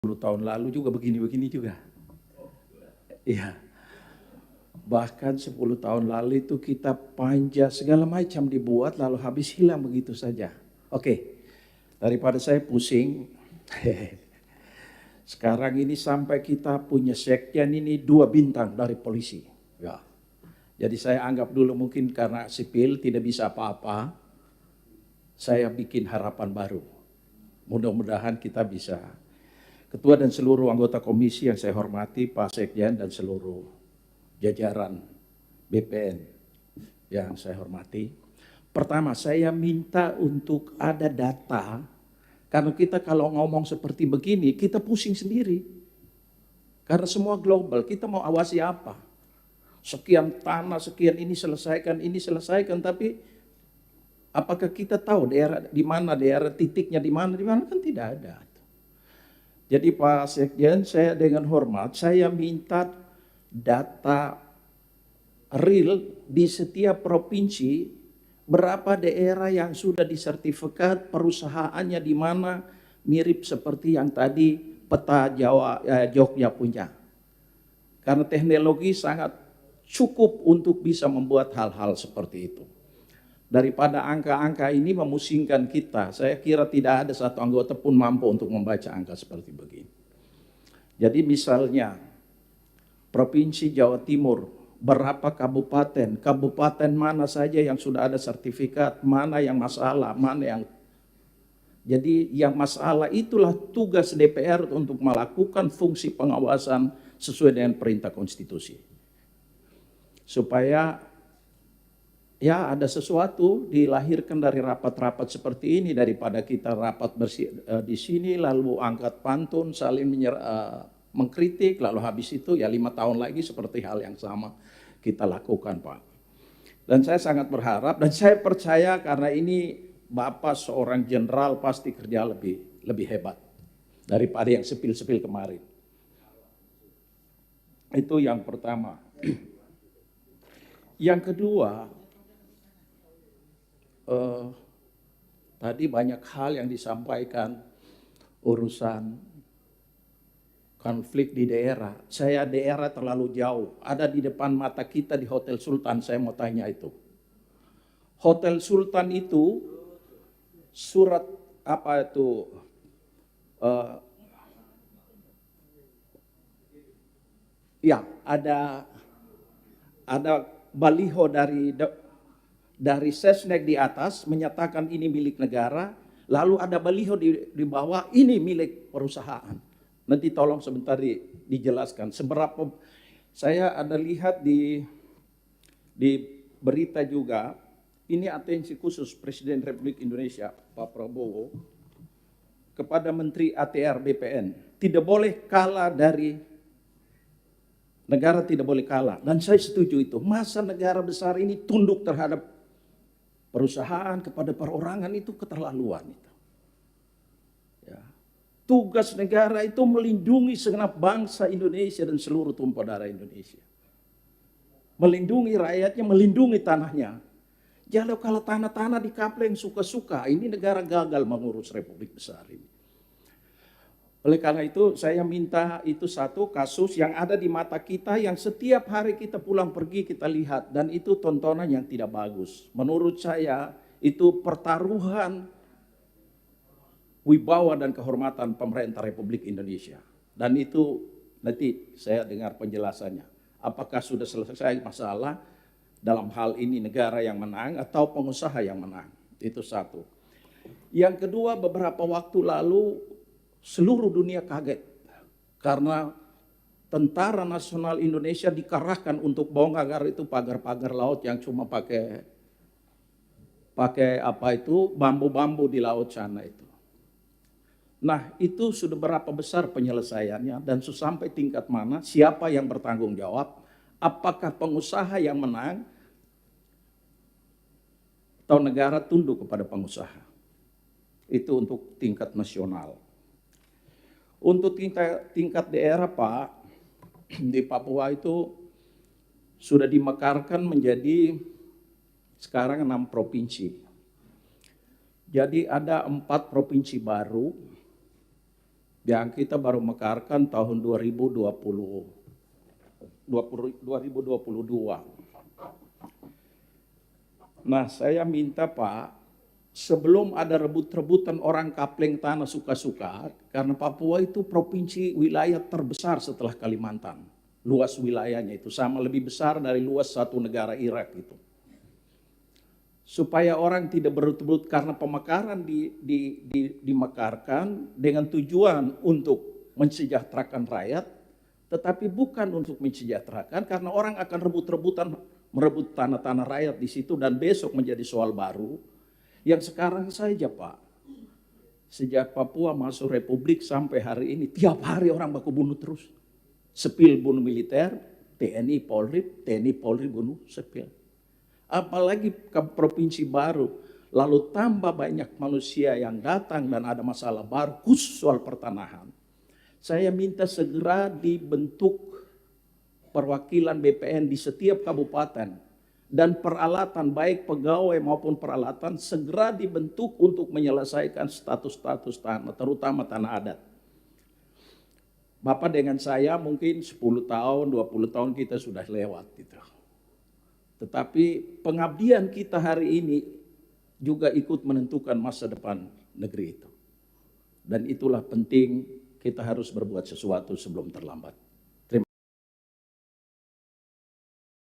10 tahun lalu juga begini-begini juga. Iya. Bahkan 10 tahun lalu itu kita panja segala macam dibuat lalu habis hilang begitu saja. Oke, daripada saya pusing, sekarang ini sampai kita punya sekjen ini 2 bintang dari polisi. Ya. Jadi saya anggap dulu mungkin karena sipil tidak bisa apa-apa, saya bikin harapan baru. Mudah-mudahan kita bisa. Ketua dan seluruh anggota komisi yang saya hormati, Pak Sekjen dan seluruh jajaran BPN yang saya hormati. Pertama, saya minta untuk ada data, karena kita kalau ngomong seperti begini, kita pusing sendiri. Karena semua global, kita mau awasi apa? Sekian tanah, sekian ini selesaikan, tapi apakah kita tahu daerah di mana, daerah titiknya di mana kan tidak ada. Jadi Pak Sekjen, saya dengan hormat, saya minta data real di setiap provinsi, berapa daerah yang sudah disertifikat perusahaannya di mana, mirip seperti yang tadi peta Jogja punya. Karena teknologi sangat cukup untuk bisa membuat hal-hal seperti itu. Daripada angka-angka ini memusingkan kita, saya kira tidak ada satu anggota pun mampu untuk membaca angka seperti begini. Jadi misalnya, Provinsi Jawa Timur, berapa kabupaten, kabupaten mana saja yang sudah ada sertifikat, mana yang masalah, mana yang... Jadi yang masalah itulah tugas DPR untuk melakukan fungsi pengawasan sesuai dengan perintah konstitusi. Supaya ya ada sesuatu dilahirkan dari rapat-rapat seperti ini, daripada kita rapat di sini lalu angkat pantun saling mengkritik lalu habis itu ya 5 tahun lagi seperti hal yang sama kita lakukan, Pak. Dan saya sangat berharap dan saya percaya karena ini Bapak seorang jenderal pasti kerja lebih hebat daripada yang sepil-sepil kemarin. Itu yang pertama. Yang kedua, tadi banyak hal yang disampaikan urusan konflik di daerah. Saya daerah terlalu jauh, ada di depan mata kita di Hotel Sultan. Saya mau tanya itu. Hotel Sultan itu surat apa itu? Ya, ada baliho dari Sesnek di atas menyatakan ini milik negara, lalu ada baliho di bawah ini milik perusahaan. Nanti tolong sebentar dijelaskan seberapa. Saya ada lihat di berita juga, ini atensi khusus Presiden Republik Indonesia Pak Prabowo kepada Menteri ATR BPN, tidak boleh kalah dari negara, tidak boleh kalah. Dan saya setuju itu. Masa negara besar ini tunduk terhadap perusahaan kepada perorangan, itu keterlaluan itu. Ya. Tugas negara itu melindungi segenap bangsa Indonesia dan seluruh tumpah darah Indonesia. Melindungi rakyatnya, melindungi tanahnya. Jadi kalau tanah-tanah dikapleng suka-suka, ini negara gagal mengurus Republik besar ini. Oleh karena itu saya minta itu satu kasus yang ada di mata kita, yang setiap hari kita pulang pergi kita lihat, dan itu tontonan yang tidak bagus. Menurut saya itu pertaruhan wibawa dan kehormatan pemerintah Republik Indonesia. Dan itu nanti saya dengar penjelasannya. Apakah sudah selesai masalah dalam hal ini negara yang menang atau pengusaha yang menang? Itu satu. Yang kedua, beberapa waktu lalu seluruh dunia kaget karena Tentara Nasional Indonesia dikerahkan untuk bongkar itu pagar-pagar laut yang cuma pakai apa itu bambu-bambu di laut sana itu. Nah, itu sudah berapa besar penyelesaiannya dan sampai tingkat mana, siapa yang bertanggung jawab, apakah pengusaha yang menang atau negara tunduk kepada pengusaha. Itu untuk tingkat nasional. Untuk tingkat daerah, Pak, di Papua itu sudah dimekarkan menjadi sekarang 6 provinsi. Jadi ada 4 provinsi baru Yang kita baru mekarkan tahun 2022. Nah, saya minta Pak, sebelum ada rebut-rebutan orang kapleng tanah suka-suka, karena Papua itu provinsi wilayah terbesar setelah Kalimantan. Luas wilayahnya itu sama lebih besar dari luas satu negara Irak itu. Supaya orang tidak berebut karena pemekaran dimekarkan dengan tujuan untuk mensejahterakan rakyat, tetapi bukan untuk mensejahterakan karena orang akan rebut-rebutan merebut tanah-tanah rakyat di situ dan besok menjadi soal baru yang sekarang saja Pak. Sejak Papua masuk Republik sampai hari ini tiap hari orang baku bunuh terus. Sepil bunuh militer, TNI Polri bunuh sepil. Apalagi ke provinsi baru, lalu tambah banyak manusia yang datang dan ada masalah baru khusus soal pertanahan. Saya minta segera dibentuk perwakilan BPN di setiap kabupaten dan peralatan baik pegawai maupun peralatan segera dibentuk untuk menyelesaikan status-status tanah, terutama tanah adat. Bapak dengan saya mungkin 10 tahun, 20 tahun kita sudah lewat gitu. Tetapi pengabdian kita hari ini juga ikut menentukan masa depan negeri itu. Dan itulah penting kita harus berbuat sesuatu sebelum terlambat.